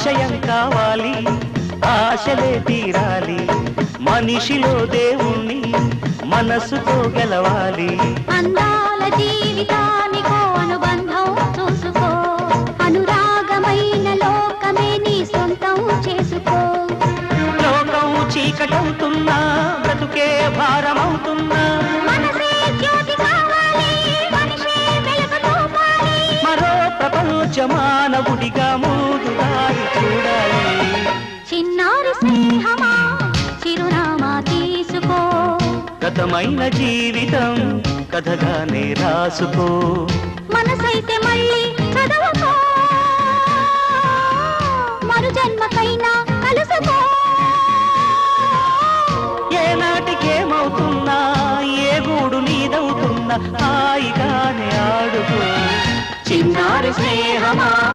ఆశయం కావాలి, ఆశలే తీరాలి, మనిషిలో దేవుణ్ణి మనసుతో గెలవాలి. అందాల జీవితానికో అనుబంధం చూసుకో, అనురాగమైన లోకమే నీ సొంతం చేసుకో. లోకం చీకటవుతున్నా, బ్రతుకే భారమవుతున్నా, మనసే జ్యోతి కావాలి, మనిషే వెలుగు చూపాలి. మరో ప్రపంచ మానవుడిగా ముందుదారి చూడాలి. చిన్నారి స్నేహమా చిరునామా తీసుకో, గతమైన జీవితం కథగానే రాసుకో. మనసైతే మళ్ళీ చదవకో, మరు జన్మకైనా కలుసుకో. ఏనాటికేమవుతున్నా, ఏ గూడు నీదవుతున్నా, హాయిగానే ఆడుకో. చిన్నారి స్నేహమా